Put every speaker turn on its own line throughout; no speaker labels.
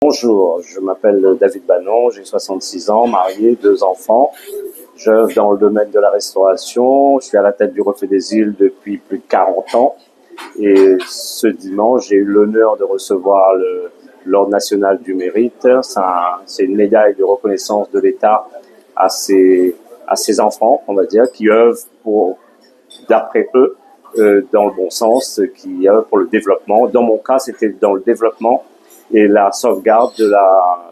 Bonjour, je m'appelle David Bannon, j'ai 66 ans, marié, 2 enfants. J'œuvre dans le domaine de la restauration. Je suis à la tête du Reflet des Îles depuis plus de 40 ans. Et ce dimanche, j'ai eu l'honneur de recevoir l'Ordre national du mérite. C'est une médaille de reconnaissance de l'État à ses enfants, on va dire, qui œuvrent d'après eux, dans le bon sens, qui œuvrent pour le développement. Dans mon cas, c'était dans le développement et la sauvegarde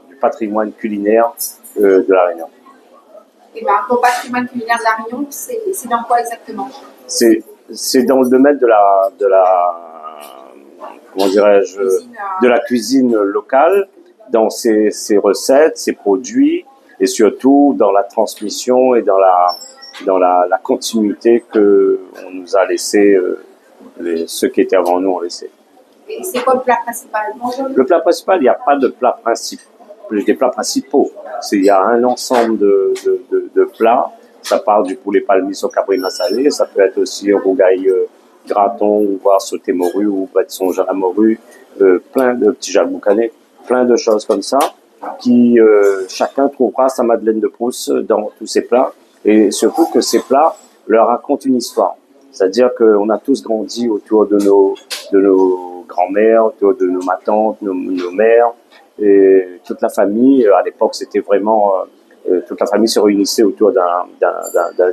du patrimoine culinaire de La Réunion.
Et ton patrimoine culinaire de La Réunion, c'est dans quoi exactement?
C'est dans le domaine comment dirais-je, de la cuisine locale, dans ses recettes, ses produits, et surtout dans la transmission et dans la continuité que on nous a laissé, ceux qui étaient avant nous ont laissé.
Et c'est quoi le plat principal?
Le plat principal, il n'y a pas de plat principal, des plats principaux. Il y a un ensemble de plats. Ça part du poulet palmis au cabrina salé, ça peut être aussi rougail graton, ou voire sauté morue, ou bâtisson à la morue, plein de petits jalboucanés, plein de choses comme ça, qui chacun trouvera sa Madeleine de Proust dans tous ces plats, et surtout que ces plats leur racontent une histoire. C'est-à-dire qu'on a tous grandi autour de nos grands-mères, autour de nos matantes, nos mères, et toute la famille. À l'époque, c'était vraiment toute la famille se réunissait autour d'un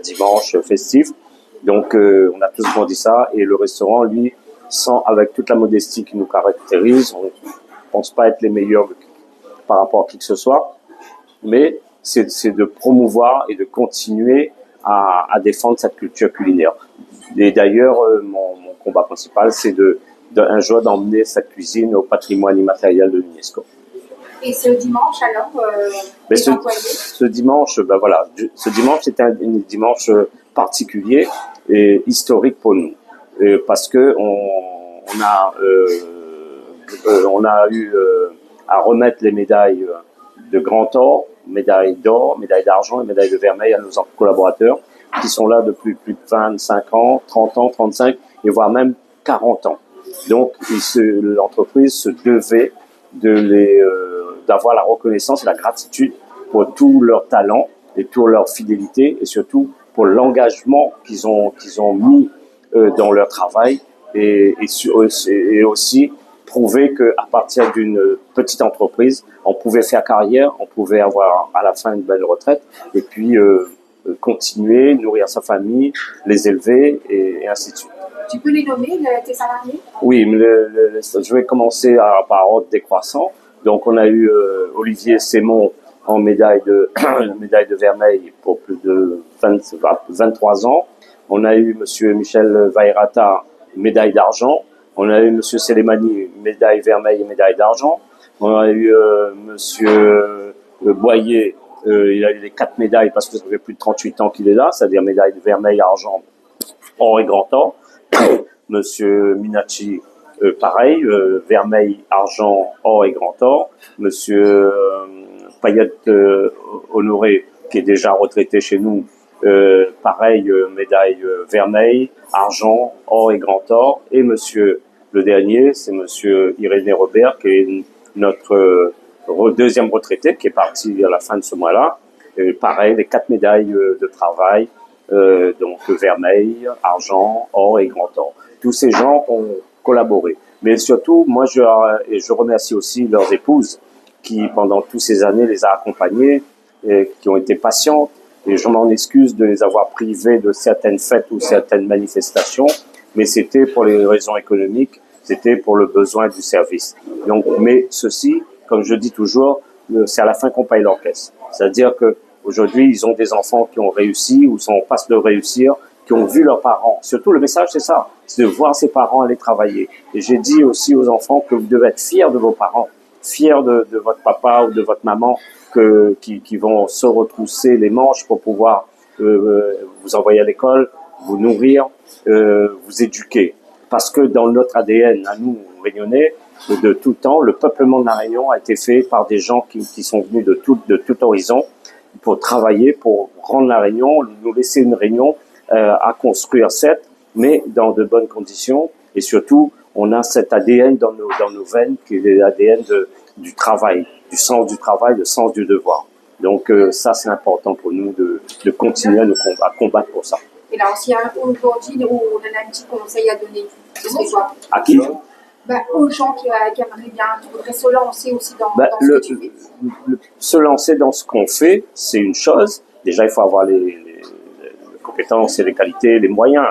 dimanche festif. Donc, on a tous grandi ça. Et le restaurant, lui, avec toute la modestie qui nous caractérise, on ne pense pas être les meilleurs par rapport à qui que ce soit, mais c'est de promouvoir et de continuer à défendre cette culture culinaire. Et d'ailleurs, mon combat principal, c'est un jour d'emmener cette cuisine au patrimoine immatériel de l'UNESCO.
Et ce dimanche, alors,
ce dimanche, ce dimanche, c'est un dimanche particulier et historique pour nous, parce que on a eu à remettre les médailles de grand or, médailles d'or, médailles d'argent et médailles de vermeil à nos collaborateurs qui sont là depuis plus de 25 ans, 30 ans, 35 et voire même 40 ans. Donc, l'entreprise se devait d'avoir la reconnaissance et la gratitude pour tout leur talent et toute leur fidélité et surtout pour l'engagement qu'ils ont mis dans leur travail et aussi prouver qu'à partir d'une petite entreprise, on pouvait faire carrière, on pouvait avoir à la fin une belle retraite et puis continuer, nourrir sa famille, les élever et ainsi de suite.
Tu peux les nommer, tes salariés?
Oui, je vais commencer par ordre décroissant. Donc, on a eu Olivier Sémon en médaille de vermeil pour plus de 23 ans. On a eu Monsieur Michel Vairata, médaille d'argent. On a eu Monsieur Selemani, médaille vermeil et médaille d'argent. On a eu Monsieur Boyer, il a eu les 4 médailles parce que ça fait plus de 38 ans qu'il est là, c'est-à-dire médaille de vermeil, argent, or et grand or. Monsieur Minacci, pareil, vermeil, argent, or et grand or. Monsieur Payette Honoré, qui est déjà retraité chez nous, pareil, médaille vermeil, argent, or et grand or. Et monsieur, le dernier, c'est monsieur Irénée Robert, qui est notre deuxième retraité, qui est parti à la fin de ce mois-là. Pareil, les 4 médailles de travail, donc vermeil, argent, or et grand or. Tous ces gens ont collaboré. Mais surtout, moi, je remercie aussi leurs épouses qui, pendant toutes ces années, les a accompagnées et qui ont été patientes. Et je m'en excuse de les avoir privées de certaines fêtes ou certaines manifestations, mais c'était pour les raisons économiques, c'était pour le besoin du service. Donc, mais ceci, comme je dis toujours, c'est à la fin qu'on paye l'orchestre. C'est-à-dire que aujourd'hui, ils ont des enfants qui ont réussi ou sont en passe de réussir, qui ont vu leurs parents. Surtout, le message, c'est ça, c'est de voir ses parents aller travailler. Et j'ai dit aussi aux enfants que vous devez être fiers de vos parents, fiers de votre papa ou de votre maman qui vont se retrousser les manches pour pouvoir vous envoyer à l'école, vous nourrir, vous éduquer. Parce que dans notre ADN, à nous, Réunionnais, de tout temps, le peuplement de la Réunion a été fait par des gens qui sont venus de tout horizon pour travailler, pour rendre la Réunion, nous laisser une Réunion à construire, certes, mais dans de bonnes conditions. Et surtout, on a cet ADN dans nos veines, qui est l'ADN du travail, du sens du travail, le sens du devoir. Donc ça, c'est important pour nous de continuer à combattre pour ça.
Et là, s'il y a aujourd'hui où on a un petit conseil à donner, ce serait quoi?
À qui?
Aux gens qui aimeraient bien, qui voudraient se lancer aussi dans ce que tu fais.
Se lancer dans ce qu'on fait, c'est une chose. Déjà, il faut avoir les compétences et les qualités, les moyens.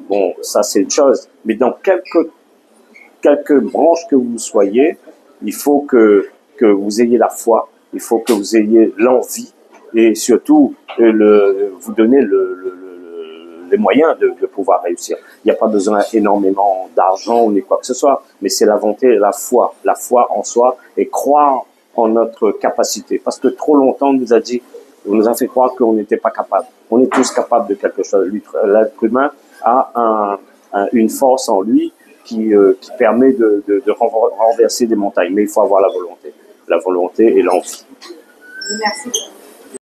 Bon, ça, c'est une chose. Mais dans quelques branches que vous soyez, il faut que vous ayez la foi, il faut que vous ayez l'envie et surtout vous donner les moyens de pouvoir réussir. Il n'y a pas besoin énormément d'argent ou quoi que ce soit, mais c'est la volonté et la foi en soi et croire en notre capacité. Parce que trop longtemps, on nous a fait croire qu'on n'était pas capable. On est tous capables de quelque chose. L'être humain a une force en lui qui permet de renverser des montagnes. Mais il faut avoir la volonté et l'envie.
Merci.